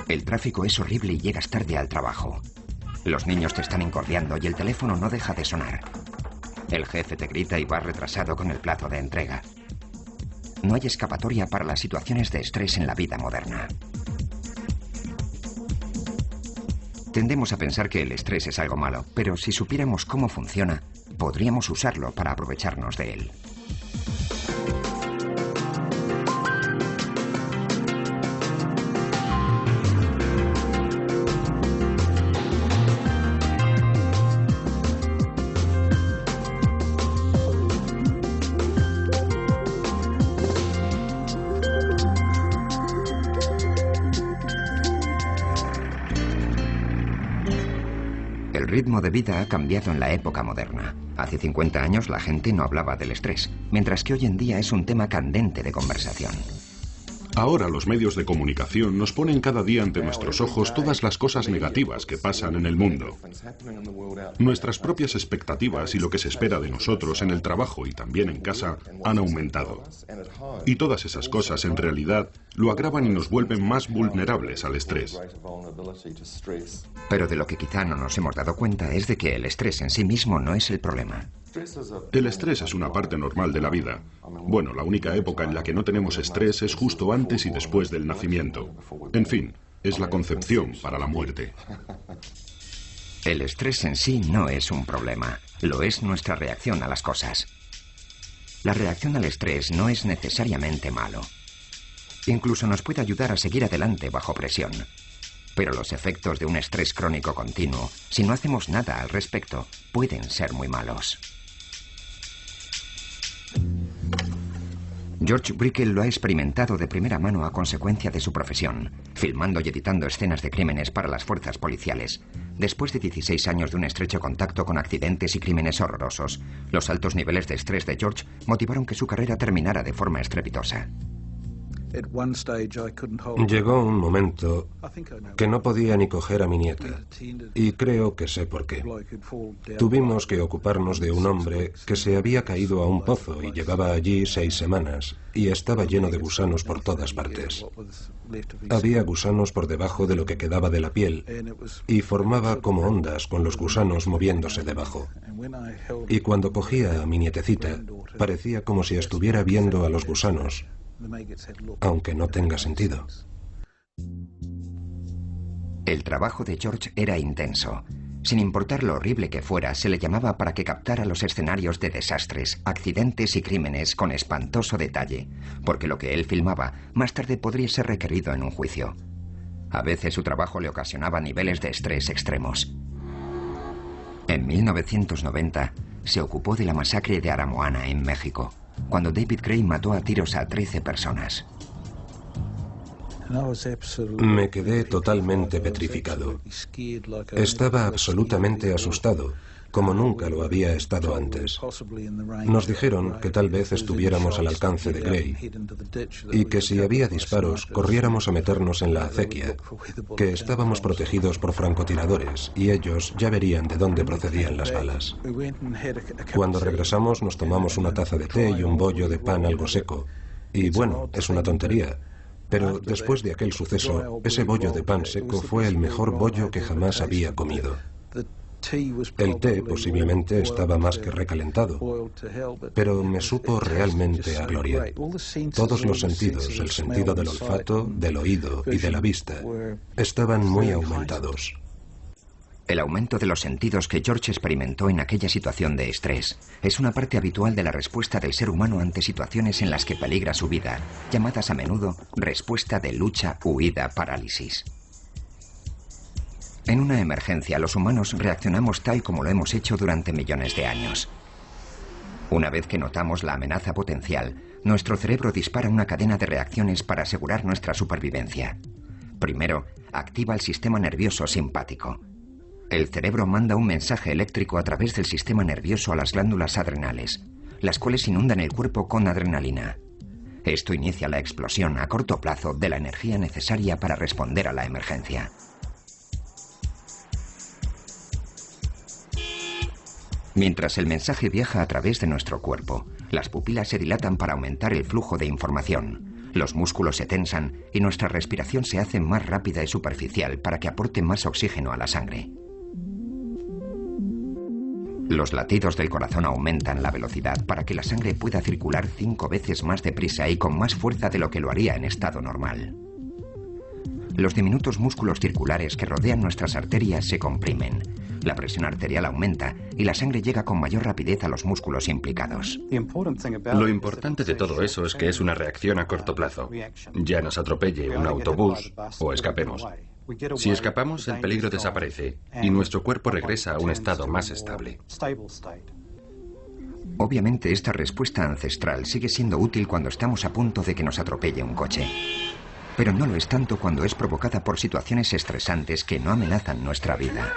El tráfico es horrible y llegas tarde al trabajo. Los niños te están incordiando y el teléfono no deja de sonar. El jefe te grita y vas retrasado con el plazo de entrega. No hay escapatoria para las situaciones de estrés en la vida moderna. Tendemos a pensar que el estrés es algo malo, pero si supiéramos cómo funciona, podríamos usarlo para aprovecharnos de él. El ritmo de vida ha cambiado en la época moderna. Hace 50 años la gente no hablaba del estrés, mientras que hoy en día es un tema candente de conversación. Ahora los medios de comunicación nos ponen cada día ante nuestros ojos todas las cosas negativas que pasan en el mundo. Nuestras propias expectativas y lo que se espera de nosotros en el trabajo y también en casa han aumentado. Y todas esas cosas en realidad lo agravan y nos vuelven más vulnerables al estrés. Pero de lo que quizá no nos hemos dado cuenta es de que el estrés en sí mismo no es el problema. El estrés es una parte normal de la vida. Bueno, la única época en la que no tenemos estrés es justo antes y después del nacimiento. En fin, es la concepción para la muerte. El estrés en sí no es un problema, lo es nuestra reacción a las cosas. La reacción al estrés no es necesariamente malo. Incluso nos puede ayudar a seguir adelante bajo presión. Pero los efectos de un estrés crónico continuo, si no hacemos nada al respecto, pueden ser muy malos. George Brickell lo ha experimentado de primera mano a consecuencia de su profesión, filmando y editando escenas de crímenes para las fuerzas policiales. Después de 16 años de un estrecho contacto con accidentes y crímenes horrorosos, los altos niveles de estrés de George motivaron que su carrera terminara de forma estrepitosa. Llegó un momento que no podía ni coger a mi nieta, y creo que sé por qué. Tuvimos que ocuparnos de un hombre que se había caído a un pozo y llevaba allí 6 semanas, y estaba lleno de gusanos por todas partes. Había gusanos por debajo de lo que quedaba de la piel, y formaba como ondas con los gusanos moviéndose debajo. Y cuando cogía a mi nietecita, parecía como si estuviera viendo a los gusanos, aunque no tenga sentido. El trabajo de George era intenso. Sin importar lo horrible que fuera, se le llamaba para que captara los escenarios de desastres, accidentes y crímenes con espantoso detalle, porque lo que él filmaba más tarde podría ser requerido en un juicio. A veces su trabajo le ocasionaba niveles de estrés extremos. En 1990 se ocupó de la masacre de Aramoana en México, cuando David Gray mató a tiros a 13 personas. Me quedé totalmente petrificado. Estaba absolutamente asustado, como nunca lo había estado antes. Nos dijeron que tal vez estuviéramos al alcance de Gray y que si había disparos corriéramos a meternos en la acequia, que estábamos protegidos por francotiradores y ellos ya verían de dónde procedían las balas. Cuando regresamos nos tomamos una taza de té y un bollo de pan algo seco. Y bueno, es una tontería, pero después de aquel suceso, ese bollo de pan seco fue el mejor bollo que jamás había comido. El té posiblemente estaba más que recalentado, pero me supo realmente a gloria. Todos los sentidos, el sentido del olfato, del oído y de la vista, estaban muy aumentados. El aumento de los sentidos que George experimentó en aquella situación de estrés es una parte habitual de la respuesta del ser humano ante situaciones en las que peligra su vida, llamadas a menudo respuesta de lucha, huida, parálisis. En una emergencia, los humanos reaccionamos tal como lo hemos hecho durante millones de años. Una vez que notamos la amenaza potencial, nuestro cerebro dispara una cadena de reacciones para asegurar nuestra supervivencia. Primero, activa el sistema nervioso simpático. El cerebro manda un mensaje eléctrico a través del sistema nervioso a las glándulas adrenales, las cuales inundan el cuerpo con adrenalina. Esto inicia la explosión a corto plazo de la energía necesaria para responder a la emergencia. Mientras el mensaje viaja a través de nuestro cuerpo, las pupilas se dilatan para aumentar el flujo de información. Los músculos se tensan y nuestra respiración se hace más rápida y superficial para que aporte más oxígeno a la sangre. Los latidos del corazón aumentan la velocidad para que la sangre pueda circular 5 veces más deprisa y con más fuerza de lo que lo haría en estado normal. Los diminutos músculos circulares que rodean nuestras arterias se comprimen. La presión arterial aumenta y la sangre llega con mayor rapidez a los músculos implicados. Lo importante de todo eso es que es una reacción a corto plazo. Ya nos atropelle un autobús o escapemos. Si escapamos, el peligro desaparece y nuestro cuerpo regresa a un estado más estable. Obviamente, esta respuesta ancestral sigue siendo útil cuando estamos a punto de que nos atropelle un coche. Pero no lo es tanto cuando es provocada por situaciones estresantes que no amenazan nuestra vida.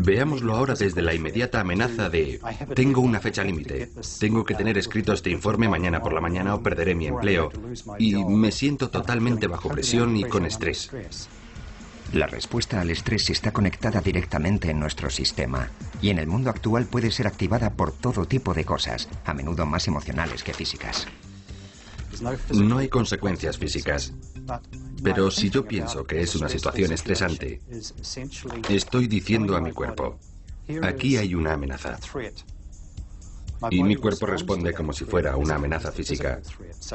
Veámoslo ahora desde la inmediata amenaza de tengo una fecha límite, tengo que tener escrito este informe mañana por la mañana o perderé mi empleo y me siento totalmente bajo presión y con estrés. La respuesta al estrés está conectada directamente en nuestro sistema y en el mundo actual puede ser activada por todo tipo de cosas, a menudo más emocionales que físicas. No hay consecuencias físicas, pero si yo pienso que es una situación estresante, estoy diciendo a mi cuerpo, aquí hay una amenaza. Y mi cuerpo responde como si fuera una amenaza física,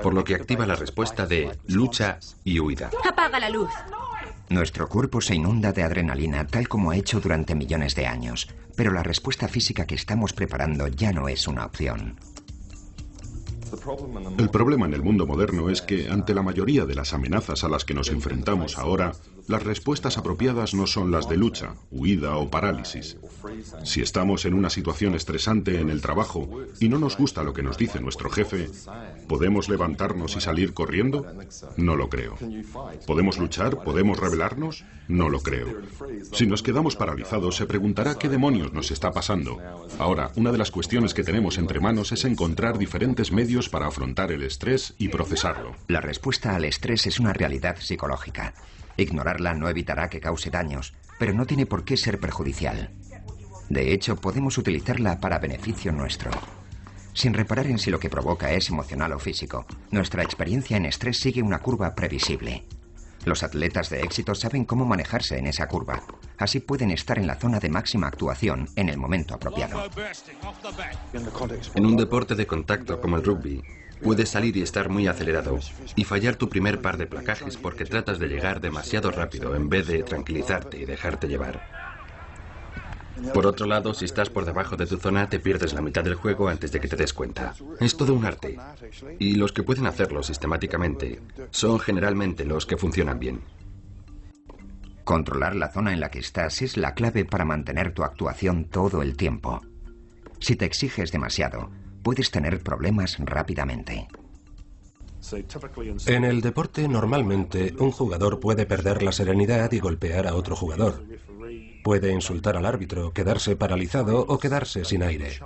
por lo que activa la respuesta de lucha y huida. ¡Apaga la luz! Nuestro cuerpo se inunda de adrenalina tal como ha hecho durante millones de años, pero la respuesta física que estamos preparando ya no es una opción. El problema en el mundo moderno es que, ante la mayoría de las amenazas a las que nos enfrentamos ahora, las respuestas apropiadas no son las de lucha, huida o parálisis. Si estamos en una situación estresante en el trabajo y no nos gusta lo que nos dice nuestro jefe, ¿podemos levantarnos y salir corriendo? No lo creo. ¿Podemos luchar? ¿Podemos rebelarnos? No lo creo. Si nos quedamos paralizados, se preguntará qué demonios nos está pasando. Ahora, una de las cuestiones que tenemos entre manos es encontrar diferentes medios para afrontar el estrés y procesarlo. La respuesta al estrés es una realidad psicológica. Ignorarla no evitará que cause daños, pero no tiene por qué ser perjudicial. De hecho, podemos utilizarla para beneficio nuestro. Sin reparar en si lo que provoca es emocional o físico, nuestra experiencia en estrés sigue una curva previsible. Los atletas de éxito saben cómo manejarse en esa curva. Así pueden estar en la zona de máxima actuación en el momento apropiado. En un deporte de contacto como el rugby, puedes salir y estar muy acelerado y fallar tu primer par de placajes porque tratas de llegar demasiado rápido en vez de tranquilizarte y dejarte llevar. Por otro lado, si estás por debajo de tu zona, te pierdes la mitad del juego antes de que te des cuenta. Es todo un arte. Y los que pueden hacerlo sistemáticamente son generalmente los que funcionan bien. Controlar la zona en la que estás es la clave para mantener tu actuación todo el tiempo. Si te exiges demasiado, puedes tener problemas rápidamente. En el deporte, normalmente, un jugador puede perder la serenidad y golpear a otro jugador. Puede insultar al árbitro, quedarse paralizado o quedarse sin aire.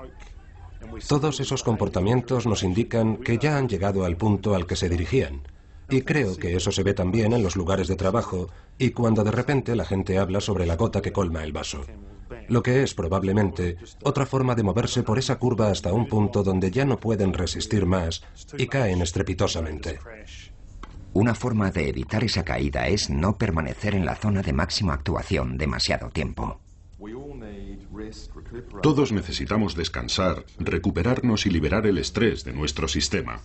Todos esos comportamientos nos indican que ya han llegado al punto al que se dirigían. Y creo que eso se ve también en los lugares de trabajo y cuando de repente la gente habla sobre la gota que colma el vaso. Lo que es probablemente otra forma de moverse por esa curva hasta un punto donde ya no pueden resistir más y caen estrepitosamente. Una forma de evitar esa caída es no permanecer en la zona de máxima actuación demasiado tiempo. Todos necesitamos descansar, recuperarnos y liberar el estrés de nuestro sistema.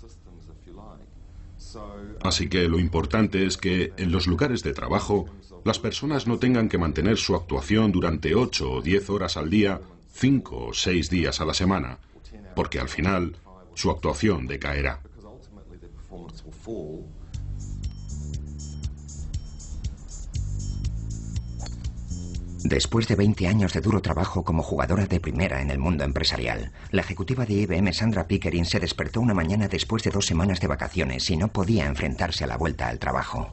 Así que lo importante es que en los lugares de trabajo las personas no tengan que mantener su actuación durante 8 o 10 horas al día, 5 o 6 días a la semana, porque al final su actuación decaerá. Después de 20 años de duro trabajo como jugadora de primera en el mundo empresarial, la ejecutiva de IBM, Sandra Pickering, se despertó una mañana después de 2 semanas de vacaciones y no podía enfrentarse a la vuelta al trabajo.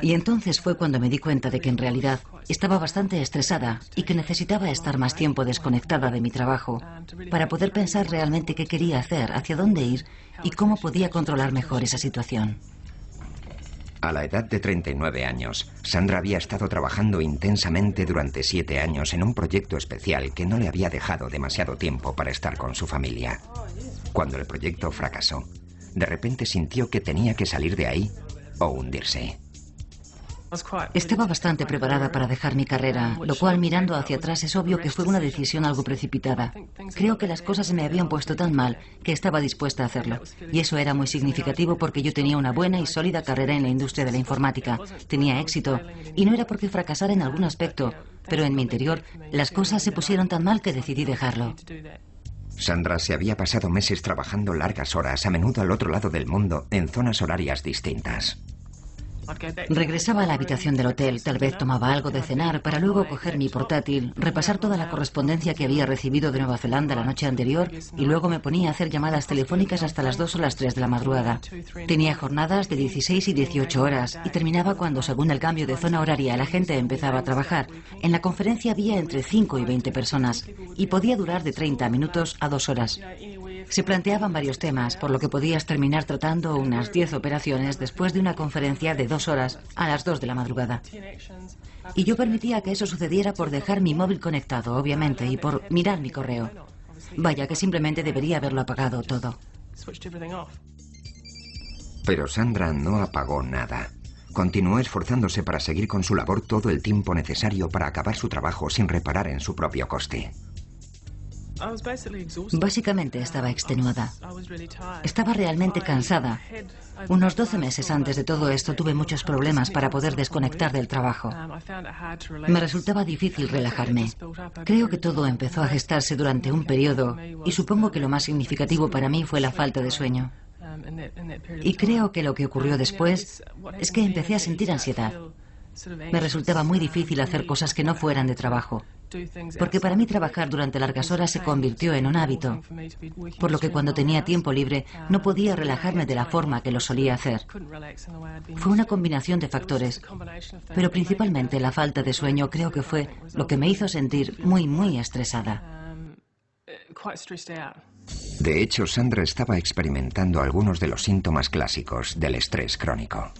Y entonces fue cuando me di cuenta de que en realidad estaba bastante estresada y que necesitaba estar más tiempo desconectada de mi trabajo para poder pensar realmente qué quería hacer, hacia dónde ir y cómo podía controlar mejor esa situación. A la edad de 39 años, Sandra había estado trabajando intensamente durante 7 años en un proyecto especial que no le había dejado demasiado tiempo para estar con su familia. Cuando el proyecto fracasó, de repente sintió que tenía que salir de ahí o hundirse. Estaba bastante preparada para dejar mi carrera, lo cual mirando hacia atrás es obvio que fue una decisión algo precipitada. Creo que las cosas se me habían puesto tan mal que estaba dispuesta a hacerlo. Y eso era muy significativo porque yo tenía una buena y sólida carrera en la industria de la informática. Tenía éxito. Y no era porque fracasara en algún aspecto, pero en mi interior las cosas se pusieron tan mal que decidí dejarlo. Sandra se había pasado meses trabajando largas horas, a menudo al otro lado del mundo, en zonas horarias distintas. Regresaba a la habitación del hotel, tal vez tomaba algo de cenar para luego coger mi portátil, repasar toda la correspondencia que había recibido de Nueva Zelanda la noche anterior y luego me ponía a hacer llamadas telefónicas hasta las 2 o las 3 de la madrugada. Tenía jornadas de 16 y 18 horas y terminaba cuando, según el cambio de zona horaria, la gente empezaba a trabajar. En la conferencia había entre 5 y 20 personas y podía durar de 30 minutos a 2 horas. Se planteaban varios temas, por lo que podías terminar tratando unas 10 operaciones después de una conferencia de 2 horas a las 2 de la madrugada. Y yo permitía que eso sucediera por dejar mi móvil conectado, obviamente, y por mirar mi correo. Vaya que simplemente debería haberlo apagado todo. Pero Sandra no apagó nada. Continuó esforzándose para seguir con su labor todo el tiempo necesario para acabar su trabajo sin reparar en su propio coste. Básicamente estaba extenuada. Estaba realmente cansada. Unos 12 meses antes de todo esto tuve muchos problemas para poder desconectar del trabajo. Me resultaba difícil relajarme. Creo que todo empezó a gestarse durante un periodo y supongo que lo más significativo para mí fue la falta de sueño. Y creo que lo que ocurrió después es que empecé a sentir ansiedad. Me resultaba muy difícil hacer cosas que no fueran de trabajo, porque para mí trabajar durante largas horas se convirtió en un hábito, por lo que cuando tenía tiempo libre no podía relajarme de la forma que lo solía hacer. Fue una combinación de factores, pero principalmente la falta de sueño creo que fue lo que me hizo sentir muy estresada. De hecho, Sandra estaba experimentando algunos de los síntomas clásicos del estrés crónico.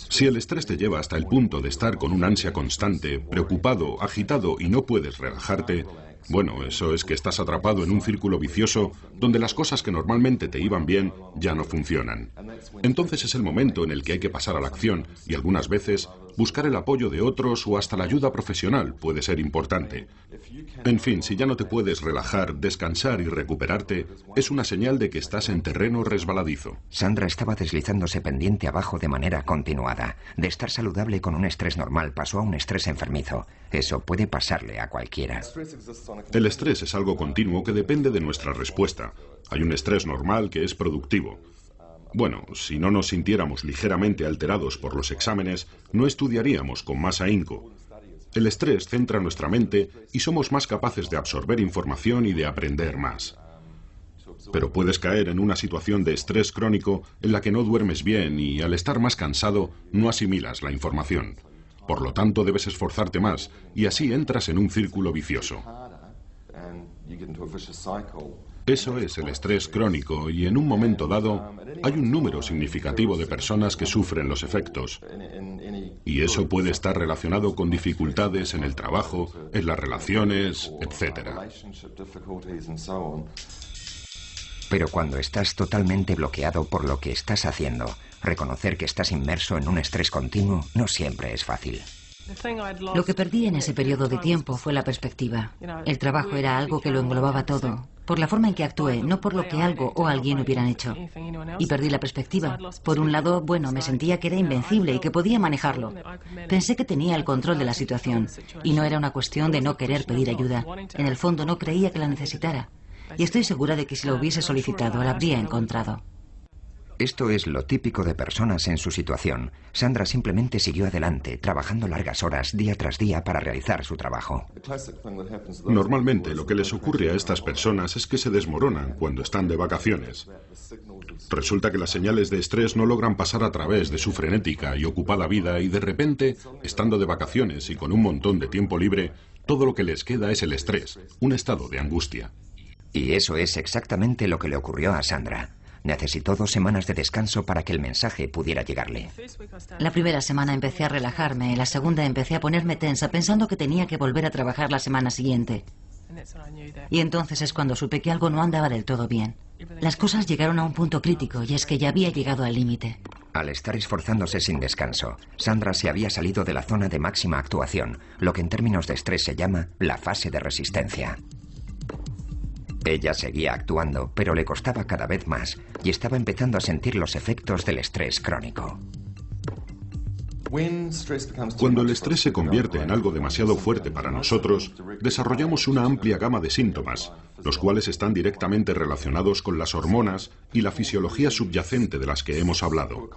Si el estrés te lleva hasta el punto de estar con un ansia constante, preocupado, agitado y no puedes relajarte, bueno, eso es que estás atrapado en un círculo vicioso donde las cosas que normalmente te iban bien ya no funcionan. Entonces es el momento en el que hay que pasar a la acción y algunas veces buscar el apoyo de otros o hasta la ayuda profesional puede ser importante. En fin, si ya no te puedes relajar, descansar y recuperarte, es una señal de que estás en terreno resbaladizo. Sandra estaba deslizándose pendiente abajo de manera continuada. De estar saludable con un estrés normal pasó a un estrés enfermizo. Eso puede pasarle a cualquiera. El estrés es algo continuo que depende de nuestra respuesta. Hay un estrés normal que es productivo. Bueno, si no nos sintiéramos ligeramente alterados por los exámenes, no estudiaríamos con más ahínco. El estrés centra nuestra mente y somos más capaces de absorber información y de aprender más. Pero puedes caer en una situación de estrés crónico en la que no duermes bien y al estar más cansado no asimilas la información. Por lo tanto, debes esforzarte más y así entras en un círculo vicioso. Eso es el estrés crónico y en un momento dado hay un número significativo de personas que sufren los efectos. Y eso puede estar relacionado con dificultades en el trabajo, en las relaciones, etc. Pero cuando estás totalmente bloqueado por lo que estás haciendo, reconocer que estás inmerso en un estrés continuo no siempre es fácil. Lo que perdí en ese periodo de tiempo fue la perspectiva. El trabajo era algo que lo englobaba todo, por la forma en que actué, no por lo que algo o alguien hubieran hecho. Y perdí la perspectiva. Por un lado, bueno, me sentía que era invencible y que podía manejarlo. Pensé que tenía el control de la situación, y no era una cuestión de no querer pedir ayuda. En el fondo no creía que la necesitara. Y estoy segura de que si lo hubiese solicitado, la habría encontrado. Esto es lo típico de personas en su situación. Sandra simplemente siguió adelante, trabajando largas horas, día tras día, para realizar su trabajo. Normalmente lo que les ocurre a estas personas es que se desmoronan cuando están de vacaciones. Resulta que las señales de estrés no logran pasar a través de su frenética y ocupada vida y de repente, estando de vacaciones y con un montón de tiempo libre, todo lo que les queda es el estrés, un estado de angustia. Y eso es exactamente lo que le ocurrió a Sandra. Necesitó 2 semanas de descanso para que el mensaje pudiera llegarle. La primera semana empecé a relajarme, la segunda empecé a ponerme tensa pensando que tenía que volver a trabajar la semana siguiente. Y entonces es cuando supe que algo no andaba del todo bien. Las cosas llegaron a un punto crítico y es que ya había llegado al límite. Al estar esforzándose sin descanso, Sandra se había salido de la zona de máxima actuación, lo que en términos de estrés se llama la fase de resistencia. Ella seguía actuando, pero le costaba cada vez más y estaba empezando a sentir los efectos del estrés crónico. Cuando el estrés se convierte en algo demasiado fuerte para nosotros, desarrollamos una amplia gama de síntomas, los cuales están directamente relacionados con las hormonas y la fisiología subyacente de las que hemos hablado.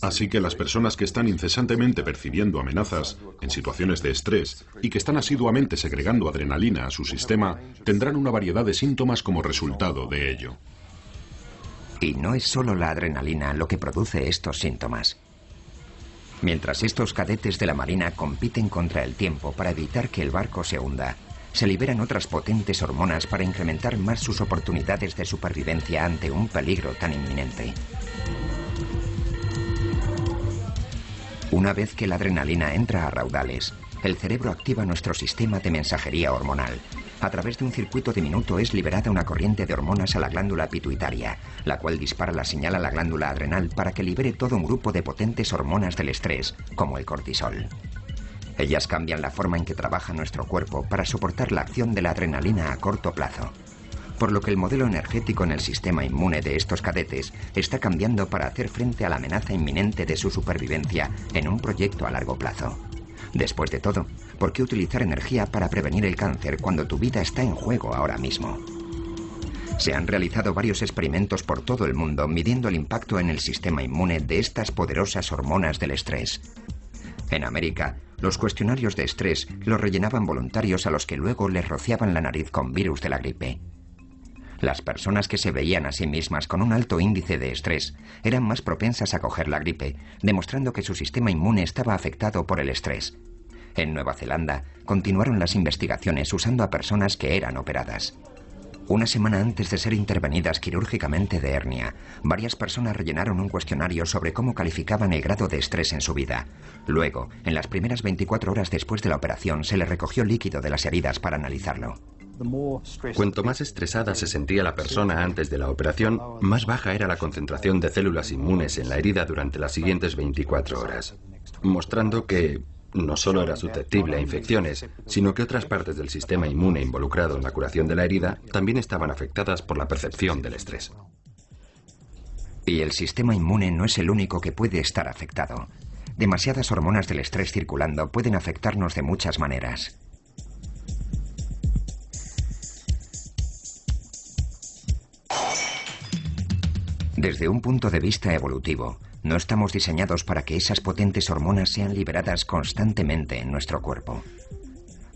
Así que las personas que están incesantemente percibiendo amenazas en situaciones de estrés y que están asiduamente segregando adrenalina a su sistema, tendrán una variedad de síntomas como resultado de ello. Y no es solo la adrenalina lo que produce estos síntomas. Mientras estos cadetes de la Marina compiten contra el tiempo para evitar que el barco se hunda, se liberan otras potentes hormonas para incrementar más sus oportunidades de supervivencia ante un peligro tan inminente. Una vez que la adrenalina entra a raudales, el cerebro activa nuestro sistema de mensajería hormonal. A través de un circuito diminuto es liberada una corriente de hormonas a la glándula pituitaria, la cual dispara la señal a la glándula adrenal para que libere todo un grupo de potentes hormonas del estrés, como el cortisol. Ellas cambian la forma en que trabaja nuestro cuerpo para soportar la acción de la adrenalina a corto plazo, por lo que el modelo energético en el sistema inmune de estos cadetes está cambiando para hacer frente a la amenaza inminente de su supervivencia en un proyecto a largo plazo. Después de todo, ¿por qué utilizar energía para prevenir el cáncer cuando tu vida está en juego ahora mismo? Se han realizado varios experimentos por todo el mundo midiendo el impacto en el sistema inmune de estas poderosas hormonas del estrés. En América, los cuestionarios de estrés los rellenaban voluntarios a los que luego les rociaban la nariz con virus de la gripe. Las personas que se veían a sí mismas con un alto índice de estrés eran más propensas a coger la gripe, demostrando que su sistema inmune estaba afectado por el estrés. En Nueva Zelanda, continuaron las investigaciones usando a personas que eran operadas. Una semana antes de ser intervenidas quirúrgicamente de hernia, varias personas rellenaron un cuestionario sobre cómo calificaban el grado de estrés en su vida. Luego, en las primeras 24 horas después de la operación, se le recogió líquido de las heridas para analizarlo. Cuanto más estresada se sentía la persona antes de la operación, más baja era la concentración de células inmunes en la herida durante las siguientes 24 horas, mostrando que no solo era susceptible a infecciones, sino que otras partes del sistema inmune involucrado en la curación de la herida también estaban afectadas por la percepción del estrés. Y el sistema inmune no es el único que puede estar afectado. Demasiadas hormonas del estrés circulando pueden afectarnos de muchas maneras. Desde un punto de vista evolutivo, no estamos diseñados para que esas potentes hormonas sean liberadas constantemente en nuestro cuerpo.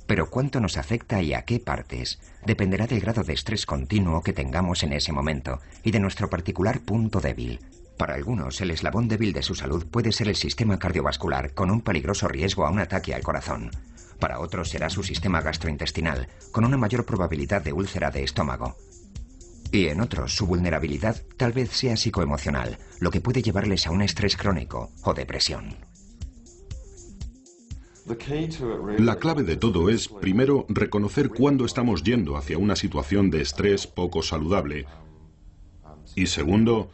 Pero cuánto nos afecta y a qué partes dependerá del grado de estrés continuo que tengamos en ese momento y de nuestro particular punto débil. Para algunos, el eslabón débil de su salud puede ser el sistema cardiovascular, con un peligroso riesgo a un ataque al corazón. Para otros será su sistema gastrointestinal, con una mayor probabilidad de úlcera de estómago. Y en otros, su vulnerabilidad tal vez sea psicoemocional, lo que puede llevarles a un estrés crónico o depresión. La clave de todo es, primero, reconocer cuándo estamos yendo hacia una situación de estrés poco saludable. Y segundo,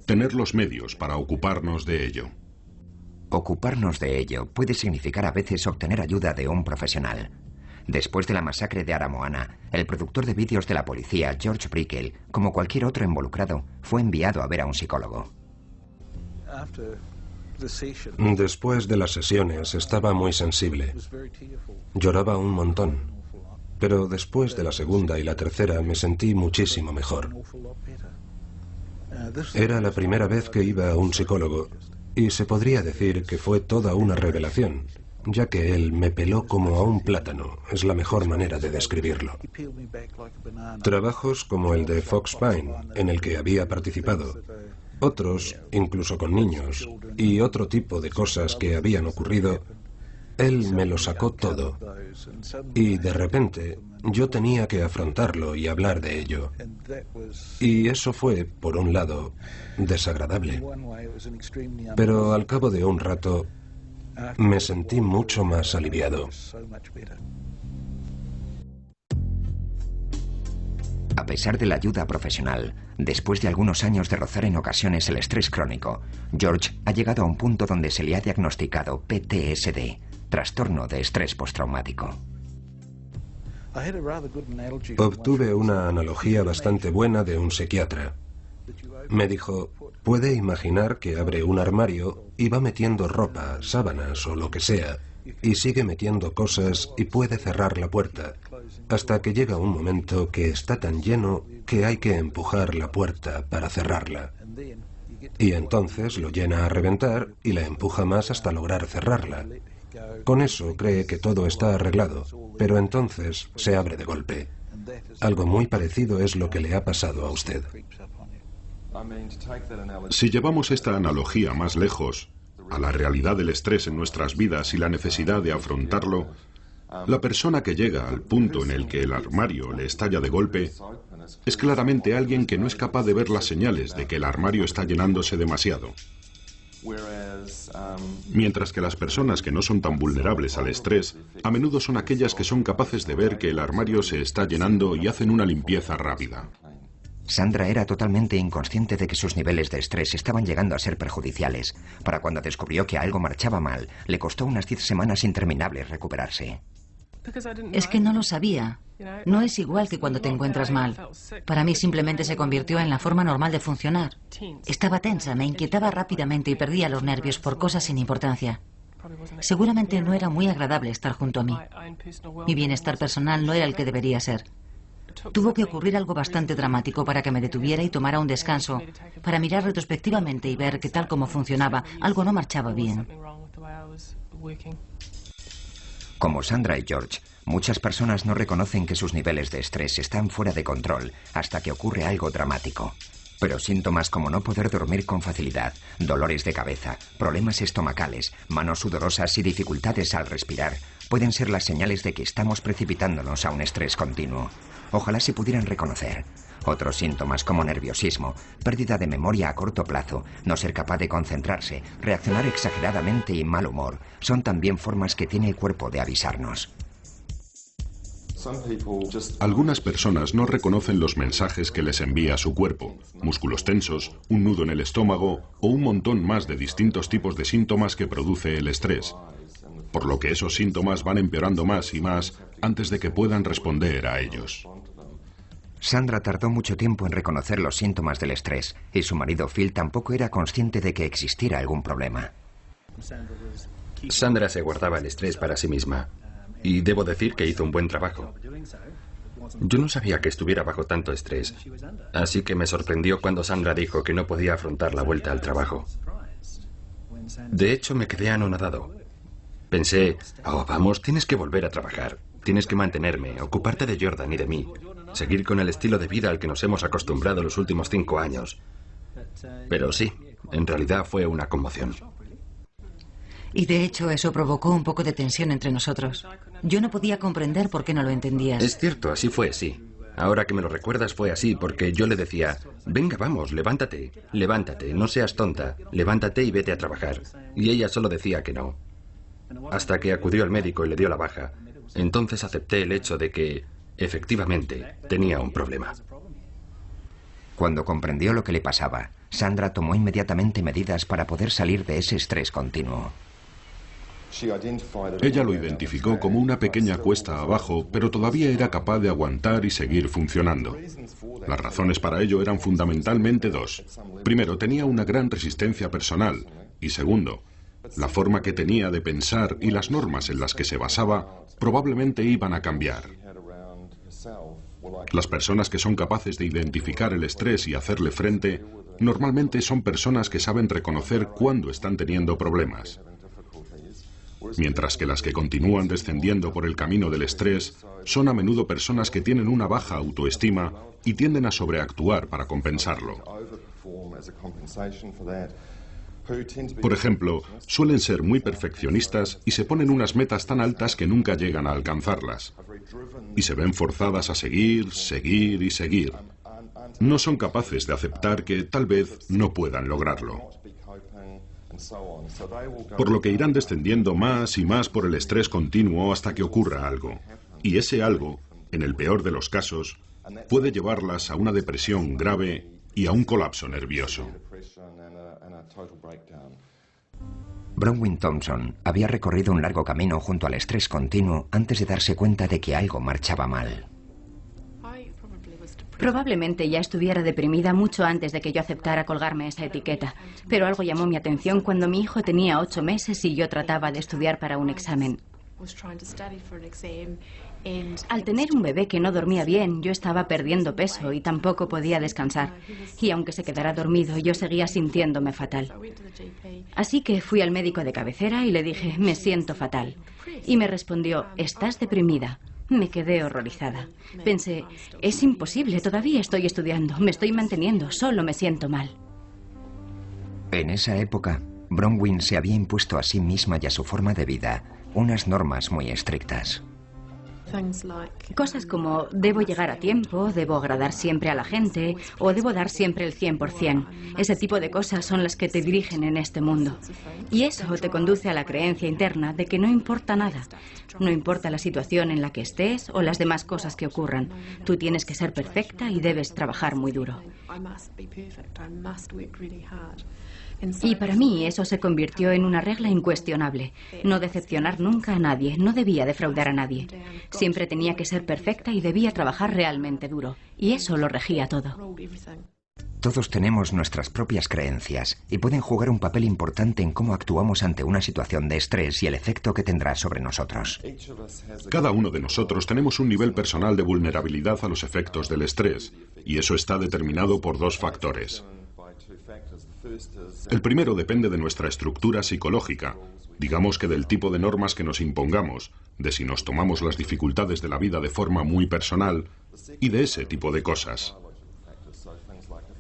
tener los medios para ocuparnos de ello. Ocuparnos de ello puede significar a veces obtener ayuda de un profesional. Después de la masacre de Aramoana, el productor de vídeos de la policía, George Brickell, como cualquier otro involucrado, fue enviado a ver a un psicólogo. Después de las sesiones estaba muy sensible. Lloraba un montón. Pero después de la segunda y la tercera me sentí muchísimo mejor. Era la primera vez que iba a un psicólogo y se podría decir que fue toda una revelación, ya que él me peló como a un plátano, es la mejor manera de describirlo. Trabajos como el de Fox Pine, en el que había participado, otros, incluso con niños, y otro tipo de cosas que habían ocurrido, Él me lo sacó todo. Y de repente yo tenía que afrontarlo y hablar de ello. Y eso fue, por un lado, desagradable. Pero al cabo de un rato me sentí mucho más aliviado. A pesar de la ayuda profesional, después de algunos años de rozar en ocasiones el estrés crónico, George ha llegado a un punto donde se le ha diagnosticado PTSD, trastorno de estrés postraumático. Obtuve una analogía bastante buena de un psiquiatra. Me dijo, puede imaginar que abre un armario y va metiendo ropa, sábanas o lo que sea, y sigue metiendo cosas y puede cerrar la puerta, hasta que llega un momento que está tan lleno que hay que empujar la puerta para cerrarla. Y entonces lo llena a reventar y la empuja más hasta lograr cerrarla. Con eso cree que todo está arreglado, pero entonces se abre de golpe. Algo muy parecido es lo que le ha pasado a usted. Si llevamos esta analogía más lejos, a la realidad del estrés en nuestras vidas y la necesidad de afrontarlo, la persona que llega al punto en el que el armario le estalla de golpe es claramente alguien que no es capaz de ver las señales de que el armario está llenándose demasiado. Mientras que las personas que no son tan vulnerables al estrés, a menudo son aquellas que son capaces de ver que el armario se está llenando y hacen una limpieza rápida. Sandra era totalmente inconsciente de que sus niveles de estrés estaban llegando a ser perjudiciales. Para cuando descubrió que algo marchaba mal, le costó unas 10 semanas interminables recuperarse. Es que no lo sabía. No es igual que cuando te encuentras mal. Para mí simplemente se convirtió en la forma normal de funcionar. Estaba tensa, me inquietaba rápidamente y perdía los nervios por cosas sin importancia. Seguramente no era muy agradable estar junto a mí. Mi bienestar personal no era el que debería ser. Tuvo que ocurrir algo bastante dramático para que me detuviera y tomara un descanso, para mirar retrospectivamente y ver que tal como funcionaba, algo no marchaba bien. Como Sandra y George, muchas personas no reconocen que sus niveles de estrés están fuera de control hasta que ocurre algo dramático. Pero síntomas como no poder dormir con facilidad, dolores de cabeza, problemas estomacales, manos sudorosas y dificultades al respirar pueden ser las señales de que estamos precipitándonos a un estrés continuo. Ojalá se pudieran reconocer. Otros síntomas como nerviosismo, pérdida de memoria a corto plazo, no ser capaz de concentrarse, reaccionar exageradamente y mal humor, son también formas que tiene el cuerpo de avisarnos. Algunas personas no reconocen los mensajes que les envía su cuerpo, músculos tensos, un nudo en el estómago o un montón más de distintos tipos de síntomas que produce el estrés, por lo que esos síntomas van empeorando más y más antes de que puedan responder a ellos. Sandra tardó mucho tiempo en reconocer los síntomas del estrés y su marido Phil tampoco era consciente de que existiera algún problema. Sandra se guardaba el estrés para sí misma y debo decir que hizo un buen trabajo. Yo no sabía que estuviera bajo tanto estrés, así que me sorprendió cuando Sandra dijo que no podía afrontar la vuelta al trabajo. De hecho, me quedé anonadado. Pensé, oh, vamos, tienes que volver a trabajar, tienes que mantenerme, ocuparte de Jordan y de mí, seguir con el estilo de vida al que nos hemos acostumbrado los últimos 5 años. Pero sí, en realidad fue una conmoción. Y de hecho eso provocó un poco de tensión entre nosotros. Yo no podía comprender por qué no lo entendías. Es cierto, así fue, sí. Ahora que me lo recuerdas fue así, porque yo le decía, venga, vamos, levántate, levántate, no seas tonta, levántate y vete a trabajar. Y ella solo decía que no. Hasta que acudió al médico y le dio la baja. Entonces acepté el hecho de que, efectivamente, tenía un problema. Cuando comprendió lo que le pasaba, Sandra tomó inmediatamente medidas para poder salir de ese estrés continuo. Ella lo identificó como una pequeña cuesta abajo, pero todavía era capaz de aguantar y seguir funcionando. Las razones para ello eran fundamentalmente 2. Primero, tenía una gran resistencia personal. Y segundo, la forma que tenía de pensar y las normas en las que se basaba probablemente iban a cambiar. Las personas que son capaces de identificar el estrés y hacerle frente, normalmente son personas que saben reconocer cuándo están teniendo problemas. Mientras que las que continúan descendiendo por el camino del estrés son a menudo personas que tienen una baja autoestima y tienden a sobreactuar para compensarlo. Por ejemplo, suelen ser muy perfeccionistas y se ponen unas metas tan altas que nunca llegan a alcanzarlas. Y se ven forzadas a seguir, seguir y seguir. No son capaces de aceptar que tal vez no puedan lograrlo. Por lo que irán descendiendo más y más por el estrés continuo hasta que ocurra algo. Y ese algo, en el peor de los casos, puede llevarlas a una depresión grave y a un colapso nervioso. Bronwyn Thompson había recorrido un largo camino junto al estrés continuo antes de darse cuenta de que algo marchaba mal. Probablemente ya estuviera deprimida mucho antes de que yo aceptara colgarme esa etiqueta, pero algo llamó mi atención cuando mi hijo tenía 8 meses y yo trataba de estudiar para un examen. Al tener un bebé que no dormía bien, yo estaba perdiendo peso y tampoco podía descansar. Y aunque se quedara dormido, yo seguía sintiéndome fatal. Así que fui al médico de cabecera y le dije, me siento fatal. Y me respondió, ¿estás deprimida? Me quedé horrorizada. Pensé, es imposible, todavía estoy estudiando, me estoy manteniendo, solo me siento mal. En esa época, Bronwyn se había impuesto a sí misma y a su forma de vida unas normas muy estrictas. Cosas como, debo llegar a tiempo, debo agradar siempre a la gente, o debo dar siempre el 100%. Ese tipo de cosas son las que te dirigen en este mundo. Y eso te conduce a la creencia interna de que no importa nada. No importa la situación en la que estés o las demás cosas que ocurran. Tú tienes que ser perfecta y debes trabajar muy duro. Y para mí eso se convirtió en una regla incuestionable. No decepcionar nunca a nadie, no debía defraudar a nadie. Siempre tenía que ser perfecta y debía trabajar realmente duro. Y eso lo regía todo. Todos tenemos nuestras propias creencias y pueden jugar un papel importante en cómo actuamos ante una situación de estrés y el efecto que tendrá sobre nosotros. Cada uno de nosotros tenemos un nivel personal de vulnerabilidad a los efectos del estrés, y eso está determinado por 2 factores. El primero depende de nuestra estructura psicológica, digamos que del tipo de normas que nos impongamos, de si nos tomamos las dificultades de la vida de forma muy personal y de ese tipo de cosas.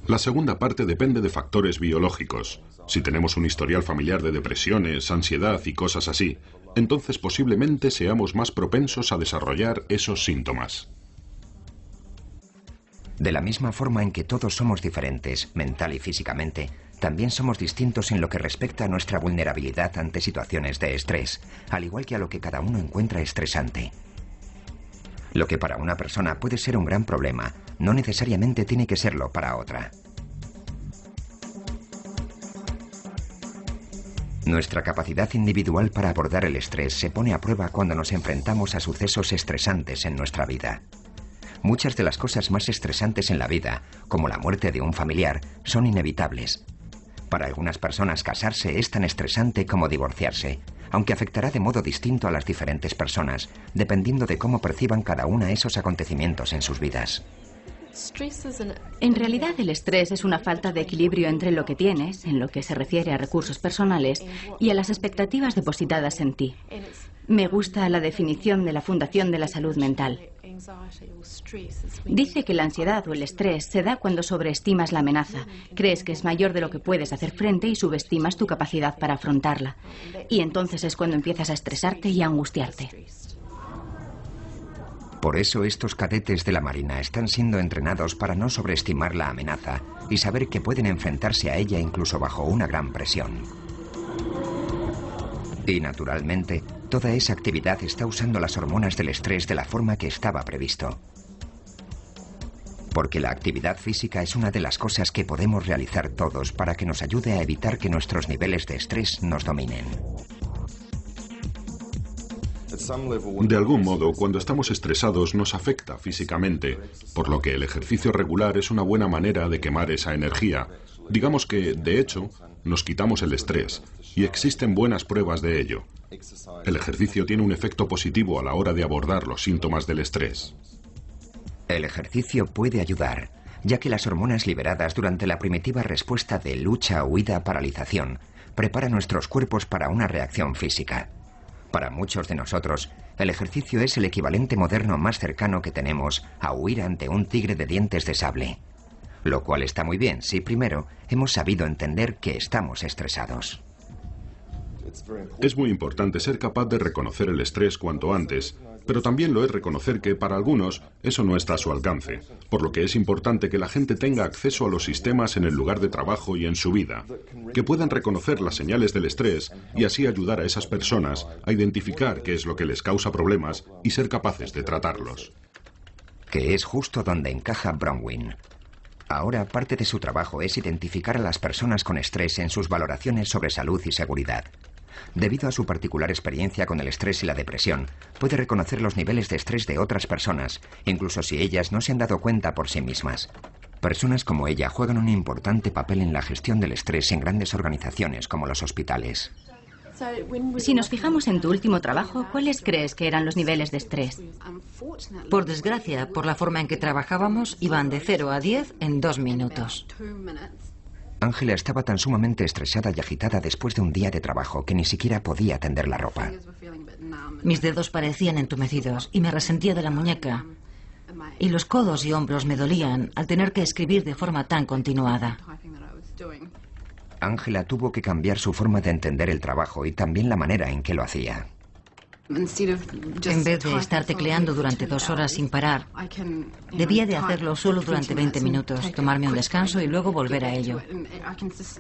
La segunda parte depende de factores biológicos. Si tenemos un historial familiar de depresiones, ansiedad y cosas así, entonces posiblemente seamos más propensos a desarrollar esos síntomas. De la misma forma en que todos somos diferentes, mental y físicamente, también somos distintos en lo que respecta a nuestra vulnerabilidad ante situaciones de estrés, al igual que a lo que cada uno encuentra estresante. Lo que para una persona puede ser un gran problema, no necesariamente tiene que serlo para otra. Nuestra capacidad individual para abordar el estrés se pone a prueba cuando nos enfrentamos a sucesos estresantes en nuestra vida. Muchas de las cosas más estresantes en la vida, como la muerte de un familiar, son inevitables. Para algunas personas casarse es tan estresante como divorciarse, aunque afectará de modo distinto a las diferentes personas, dependiendo de cómo perciban cada una esos acontecimientos en sus vidas. En realidad, el estrés es una falta de equilibrio entre lo que tienes, en lo que se refiere a recursos personales, y a las expectativas depositadas en ti. Me gusta la definición de la Fundación de la Salud Mental. Dice que la ansiedad o el estrés se da cuando sobreestimas la amenaza, crees que es mayor de lo que puedes hacer frente y subestimas tu capacidad para afrontarla. Y entonces es cuando empiezas a estresarte y a angustiarte. Por eso estos cadetes de la Marina están siendo entrenados para no sobreestimar la amenaza y saber que pueden enfrentarse a ella incluso bajo una gran presión. Y naturalmente, toda esa actividad está usando las hormonas del estrés de la forma que estaba previsto. Porque la actividad física es una de las cosas que podemos realizar todos para que nos ayude a evitar que nuestros niveles de estrés nos dominen. De algún modo, cuando estamos estresados nos afecta físicamente, por lo que el ejercicio regular es una buena manera de quemar esa energía. Digamos que, de hecho, nos quitamos el estrés, y existen buenas pruebas de ello. El ejercicio tiene un efecto positivo a la hora de abordar los síntomas del estrés. El ejercicio puede ayudar, ya que las hormonas liberadas durante la primitiva respuesta de lucha, huida, paralización, preparan nuestros cuerpos para una reacción física. Para muchos de nosotros, el ejercicio es el equivalente moderno más cercano que tenemos a huir ante un tigre de dientes de sable. Lo cual está muy bien si primero hemos sabido entender que estamos estresados. Es muy importante ser capaz de reconocer el estrés cuanto antes, pero también lo es reconocer que para algunos eso no está a su alcance, por lo que es importante que la gente tenga acceso a los sistemas en el lugar de trabajo y en su vida, que puedan reconocer las señales del estrés y así ayudar a esas personas a identificar qué es lo que les causa problemas y ser capaces de tratarlos. Que es justo donde encaja Bronwyn. Ahora parte de su trabajo es identificar a las personas con estrés en sus valoraciones sobre salud y seguridad. Debido a su particular experiencia con el estrés y la depresión, puede reconocer los niveles de estrés de otras personas, incluso si ellas no se han dado cuenta por sí mismas. Personas como ella juegan un importante papel en la gestión del estrés en grandes organizaciones como los hospitales. Si nos fijamos en tu último trabajo, ¿cuáles crees que eran los niveles de estrés? Por desgracia, por la forma en que trabajábamos, iban de 0 a 10 en 2 minutos. Ángela estaba tan sumamente estresada y agitada después de un día de trabajo que ni siquiera podía tender la ropa. Mis dedos parecían entumecidos y me resentía de la muñeca. Y los codos y hombros me dolían al tener que escribir de forma tan continuada. Ángela tuvo que cambiar su forma de entender el trabajo y también la manera en que lo hacía. En vez de estar tecleando durante 2 horas sin parar, debía de hacerlo solo durante 20 minutos, tomarme un descanso y luego volver a ello.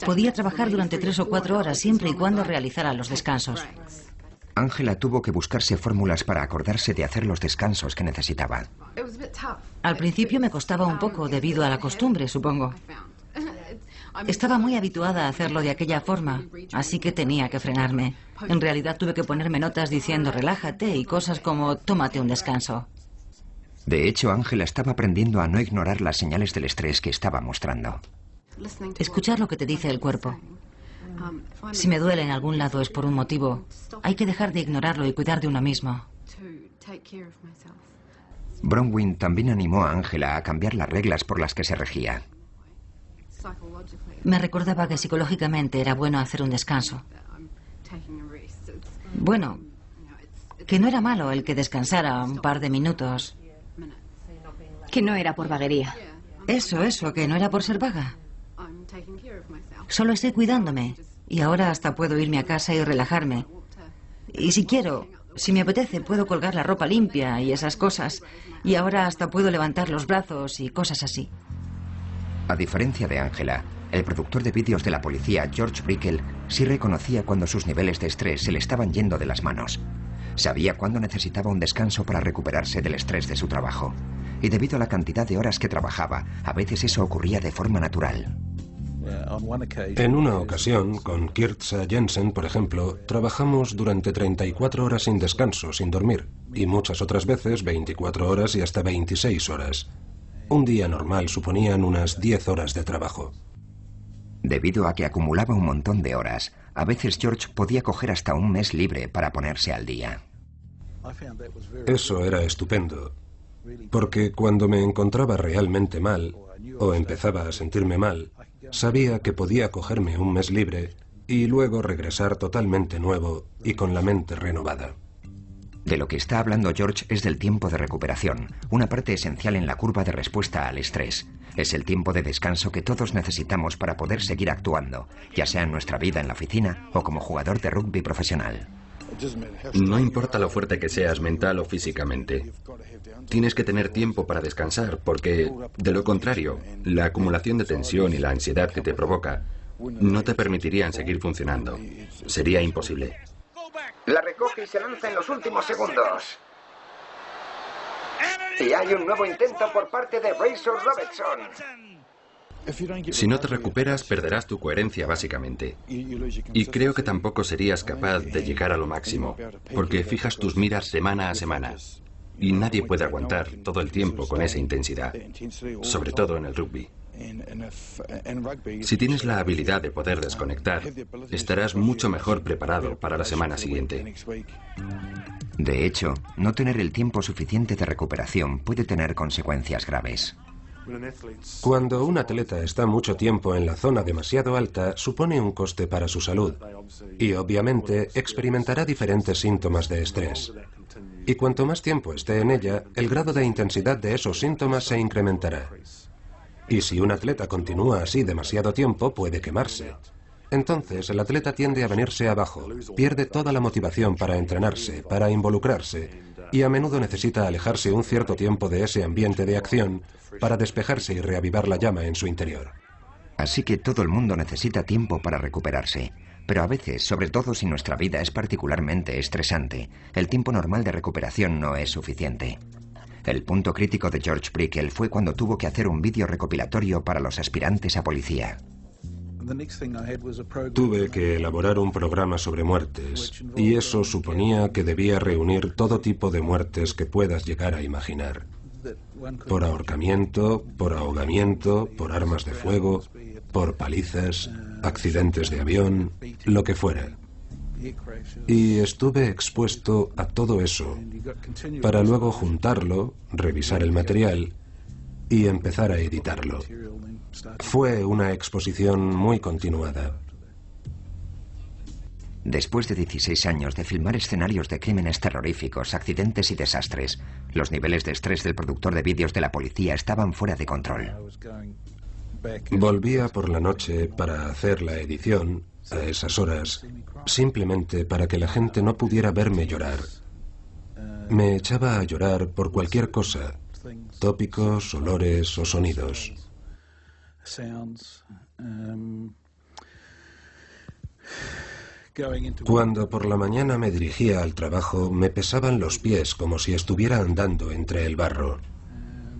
Podía trabajar durante 3 o 4 horas siempre y cuando realizara los descansos. Ángela tuvo que buscarse fórmulas para acordarse de hacer los descansos que necesitaba. Al principio me costaba un poco debido a la costumbre, supongo. Estaba muy habituada a hacerlo de aquella forma, así que tenía que frenarme. En realidad tuve que ponerme notas diciendo relájate y cosas como tómate un descanso. De hecho, Ángela estaba aprendiendo a no ignorar las señales del estrés que estaba mostrando. Escuchar lo que te dice el cuerpo. Si me duele en algún lado es por un motivo. Hay que dejar de ignorarlo y cuidar de uno mismo. Bronwyn también animó a Ángela a cambiar las reglas por las que se regía. Me recordaba que psicológicamente era bueno hacer un descanso. Bueno, que no era malo el que descansara un par de minutos. Que no era por vaguería. Eso, que no era por ser vaga. Solo estoy cuidándome y ahora hasta puedo irme a casa y relajarme. Y si quiero, si me apetece, puedo colgar la ropa limpia y esas cosas. Y ahora hasta puedo levantar los brazos y cosas así. A diferencia de Ángela, el productor de vídeos de la policía, George Brickel, sí reconocía cuando sus niveles de estrés se le estaban yendo de las manos. Sabía cuándo necesitaba un descanso para recuperarse del estrés de su trabajo. Y debido a la cantidad de horas que trabajaba, a veces eso ocurría de forma natural. En una ocasión, con Kirtza Jensen, por ejemplo, trabajamos durante 34 horas sin descanso, sin dormir, y muchas otras veces 24 horas y hasta 26 horas. Un día normal suponían unas 10 horas de trabajo. Debido a que acumulaba un montón de horas, a veces George podía coger hasta un mes libre para ponerse al día. Eso era estupendo, porque cuando me encontraba realmente mal, o empezaba a sentirme mal, sabía que podía cogerme un mes libre y luego regresar totalmente nuevo y con la mente renovada. De lo que está hablando George es del tiempo de recuperación, una parte esencial en la curva de respuesta al estrés. Es el tiempo de descanso que todos necesitamos para poder seguir actuando, ya sea en nuestra vida en la oficina o como jugador de rugby profesional. No importa lo fuerte que seas mental o físicamente. Tienes que tener tiempo para descansar, porque, de lo contrario, la acumulación de tensión y la ansiedad que te provoca no te permitirían seguir funcionando. Sería imposible. La recoge y se lanza en los últimos segundos. Y hay un nuevo intento por parte de Razor Robertson. Si no te recuperas, perderás tu coherencia, básicamente. Y creo que tampoco serías capaz de llegar a lo máximo, porque fijas tus miras semana a semana. Y nadie puede aguantar todo el tiempo con esa intensidad, sobre todo en el rugby. Si tienes la habilidad de poder desconectar, estarás mucho mejor preparado para la semana siguiente. De hecho, no tener el tiempo suficiente de recuperación puede tener consecuencias graves. Cuando un atleta está mucho tiempo en la zona demasiado alta, supone un coste para su salud y obviamente experimentará diferentes síntomas de estrés. Y cuanto más tiempo esté en ella, el grado de intensidad de esos síntomas se incrementará. Y si un atleta continúa así demasiado tiempo, puede quemarse. Entonces, el atleta tiende a venirse abajo, pierde toda la motivación para entrenarse, para involucrarse, y a menudo necesita alejarse un cierto tiempo de ese ambiente de acción para despejarse y reavivar la llama en su interior. Así que todo el mundo necesita tiempo para recuperarse. Pero a veces, sobre todo si nuestra vida es particularmente estresante, el tiempo normal de recuperación no es suficiente. El punto crítico de George Brickell fue cuando tuvo que hacer un vídeo recopilatorio para los aspirantes a policía. Tuve que elaborar un programa sobre muertes, y eso suponía que debía reunir todo tipo de muertes que puedas llegar a imaginar. Por ahorcamiento, por ahogamiento, por armas de fuego, por palizas, accidentes de avión, lo que fuera. Y estuve expuesto a todo eso, para luego juntarlo, revisar el material y empezar a editarlo. Fue una exposición muy continuada. Después de 16 años de filmar escenarios de crímenes terroríficos, accidentes y desastres, los niveles de estrés del productor de vídeos de la policía estaban fuera de control. Volvía por la noche para hacer la edición a esas horas, simplemente para que la gente no pudiera verme llorar. Me echaba a llorar por cualquier cosa, tópicos, olores o sonidos. Cuando por la mañana me dirigía al trabajo, me pesaban los pies como si estuviera andando entre el barro.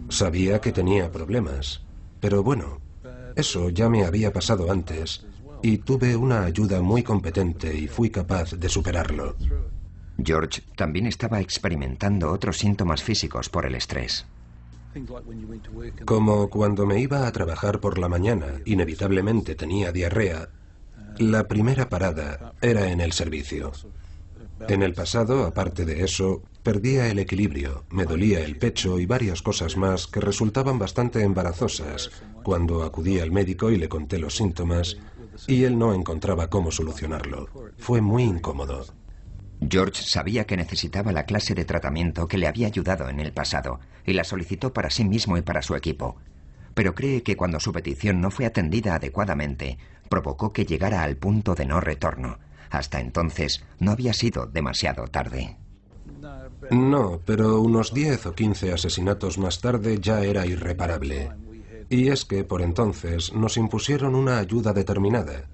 Sabía que tenía problemas, pero bueno, eso ya me había pasado antes y tuve una ayuda muy competente y fui capaz de superarlo. George también estaba experimentando otros síntomas físicos por el estrés. Como cuando me iba a trabajar por la mañana, inevitablemente tenía diarrea, la primera parada era en el servicio. En el pasado, aparte de eso, perdía el equilibrio, me dolía el pecho y varias cosas más que resultaban bastante embarazosas cuando acudí al médico y le conté los síntomas y él no encontraba cómo solucionarlo. Fue muy incómodo. George sabía que necesitaba la clase de tratamiento que le había ayudado en el pasado y la solicitó para sí mismo y para su equipo. Pero cree que cuando su petición no fue atendida adecuadamente, provocó que llegara al punto de no retorno. Hasta entonces no había sido demasiado tarde. No, pero unos 10 o 15 asesinatos más tarde ya era irreparable. Y es que por entonces nos impusieron una ayuda determinada.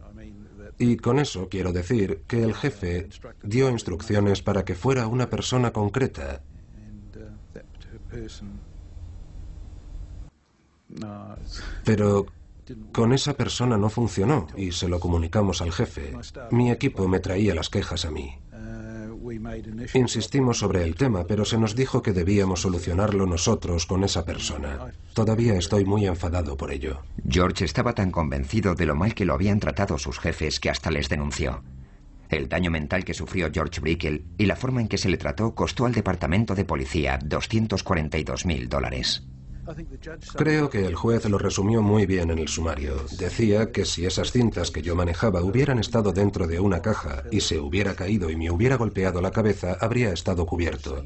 Y con eso quiero decir que el jefe dio instrucciones para que fuera una persona concreta. Pero con esa persona no funcionó y se lo comunicamos al jefe. Mi equipo me traía las quejas a mí. Insistimos sobre el tema, pero se nos dijo que debíamos solucionarlo nosotros con esa persona. Todavía estoy muy enfadado por ello. George estaba tan convencido de lo mal que lo habían tratado sus jefes que hasta les denunció. El daño mental que sufrió George Brickell y la forma en que se le trató costó al departamento de policía $242.000. Creo que el juez lo resumió muy bien en el sumario. Decía que si esas cintas que yo manejaba hubieran estado dentro de una caja y se hubiera caído y me hubiera golpeado la cabeza, habría estado cubierto.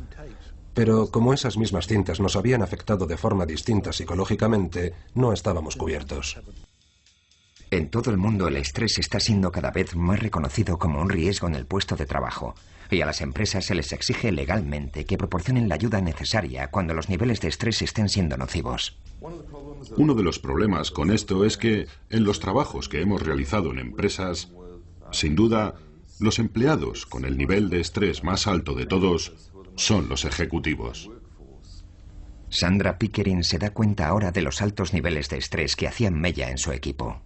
Pero como esas mismas cintas nos habían afectado de forma distinta psicológicamente, no estábamos cubiertos. En todo el mundo el estrés está siendo cada vez más reconocido como un riesgo en el puesto de trabajo. Y a las empresas se les exige legalmente que proporcionen la ayuda necesaria cuando los niveles de estrés estén siendo nocivos. Uno de los problemas con esto es que en los trabajos que hemos realizado en empresas, sin duda, los empleados con el nivel de estrés más alto de todos son los ejecutivos. Sandra Pickering se da cuenta ahora de los altos niveles de estrés que hacían mella en su equipo.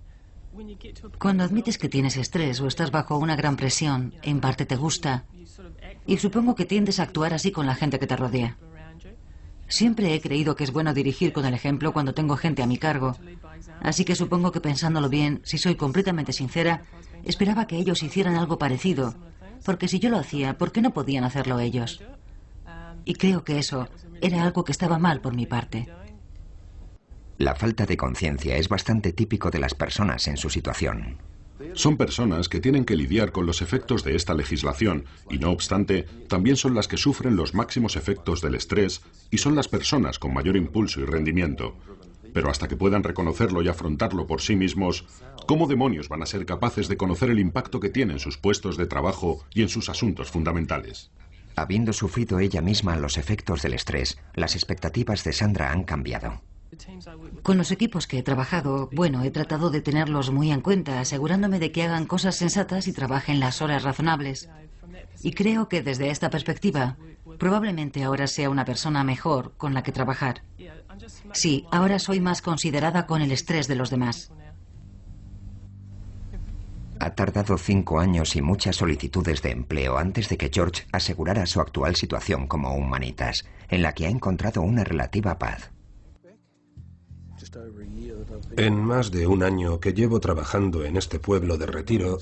Cuando admites que tienes estrés o estás bajo una gran presión, en parte te gusta, y supongo que tiendes a actuar así con la gente que te rodea. Siempre he creído que es bueno dirigir con el ejemplo cuando tengo gente a mi cargo, así que supongo que pensándolo bien, si soy completamente sincera, esperaba que ellos hicieran algo parecido, porque si yo lo hacía, ¿por qué no podían hacerlo ellos? Y creo que eso era algo que estaba mal por mi parte. La falta de conciencia es bastante típico de las personas en su situación. Son personas que tienen que lidiar con los efectos de esta legislación y, no obstante, también son las que sufren los máximos efectos del estrés y son las personas con mayor impulso y rendimiento. Pero hasta que puedan reconocerlo y afrontarlo por sí mismos, ¿cómo demonios van a ser capaces de conocer el impacto que tienen sus puestos de trabajo y en sus asuntos fundamentales? Habiendo sufrido ella misma los efectos del estrés, las expectativas de Sandra han cambiado. Con los equipos que he trabajado, he tratado de tenerlos muy en cuenta, asegurándome de que hagan cosas sensatas y trabajen las horas razonables. Y creo que desde esta perspectiva, probablemente ahora sea una persona mejor con la que trabajar. Sí, ahora soy más considerada con el estrés de los demás. Ha tardado 5 años y muchas solicitudes de empleo antes de que George asegurara su actual situación como humanitas, en la que ha encontrado una relativa paz. En más de un año que llevo trabajando en este pueblo de retiro,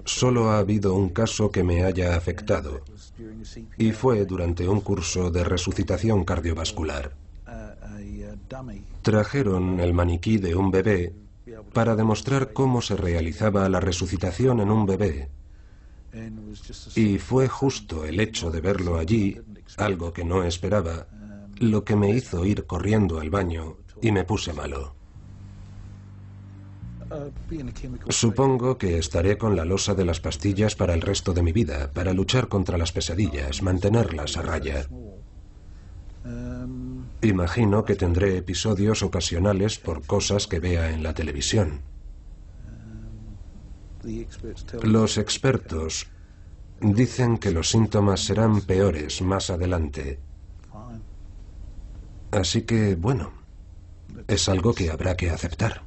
solo ha habido un caso que me haya afectado, y fue durante un curso de resucitación cardiovascular. Trajeron el maniquí de un bebé para demostrar cómo se realizaba la resucitación en un bebé. Y fue justo el hecho de verlo allí, algo que no esperaba, lo que me hizo ir corriendo al baño y me puse malo. Supongo que estaré con la losa de las pastillas para el resto de mi vida, para luchar contra las pesadillas, mantenerlas a raya. Imagino que tendré episodios ocasionales por cosas que vea en la televisión. Los expertos dicen que los síntomas serán peores más adelante. Así que, es algo que habrá que aceptar.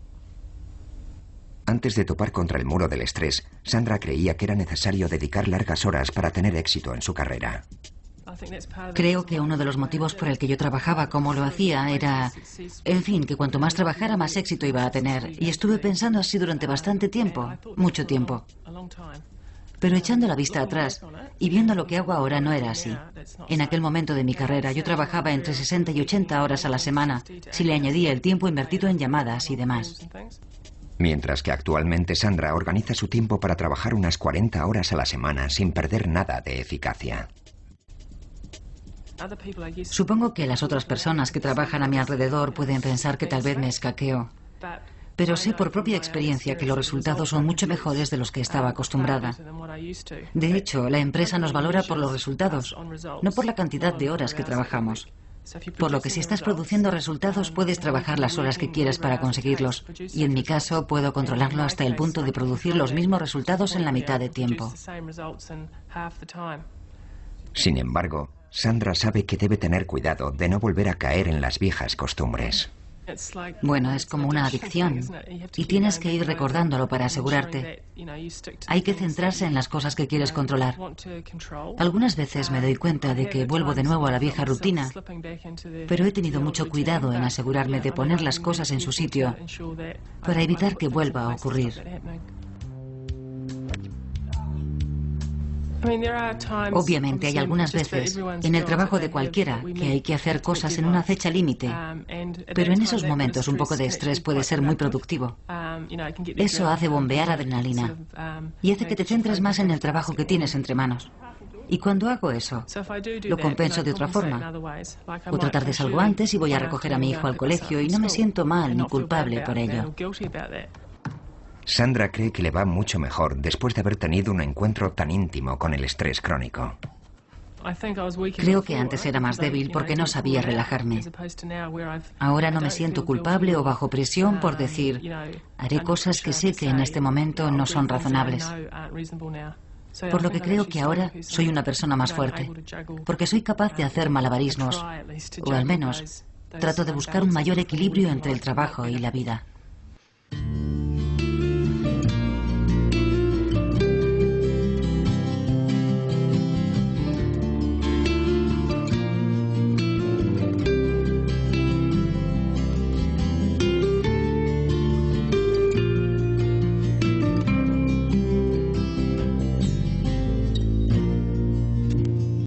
Antes de topar contra el muro del estrés, Sandra creía que era necesario dedicar largas horas para tener éxito en su carrera. Creo que uno de los motivos por el que yo trabajaba como lo hacía era, que cuanto más trabajara, más éxito iba a tener. Y estuve pensando así durante bastante tiempo, mucho tiempo. Pero echando la vista atrás y viendo lo que hago ahora, no era así. En aquel momento de mi carrera, yo trabajaba entre 60 y 80 horas a la semana, si le añadía el tiempo invertido en llamadas y demás. Mientras que actualmente Sandra organiza su tiempo para trabajar unas 40 horas a la semana sin perder nada de eficacia. Supongo que las otras personas que trabajan a mi alrededor pueden pensar que tal vez me escaqueo. Pero sé por propia experiencia que los resultados son mucho mejores de los que estaba acostumbrada. De hecho, la empresa nos valora por los resultados, no por la cantidad de horas que trabajamos. Por lo que si estás produciendo resultados, puedes trabajar las horas que quieras para conseguirlos. Y en mi caso, puedo controlarlo hasta el punto de producir los mismos resultados en la mitad de tiempo. Sin embargo, Sandra sabe que debe tener cuidado de no volver a caer en las viejas costumbres. Es como una adicción y tienes que ir recordándolo para asegurarte. Hay que centrarse en las cosas que quieres controlar. Algunas veces me doy cuenta de que vuelvo de nuevo a la vieja rutina, pero he tenido mucho cuidado en asegurarme de poner las cosas en su sitio para evitar que vuelva a ocurrir. Obviamente hay algunas veces en el trabajo de cualquiera que hay que hacer cosas en una fecha límite, pero en esos momentos un poco de estrés puede ser muy productivo. Eso hace bombear adrenalina y hace que te centres más en el trabajo que tienes entre manos. Y cuando hago eso, lo compenso de otra forma. Otra tarde salgo antes y voy a recoger a mi hijo al colegio y no me siento mal ni culpable por ello. Sandra cree que le va mucho mejor después de haber tenido un encuentro tan íntimo con el estrés crónico. Creo que antes era más débil porque no sabía relajarme. Ahora no me siento culpable o bajo presión por decir, haré cosas que sé que en este momento no son razonables. Por lo que creo que ahora soy una persona más fuerte, porque soy capaz de hacer malabarismos, o al menos trato de buscar un mayor equilibrio entre el trabajo y la vida.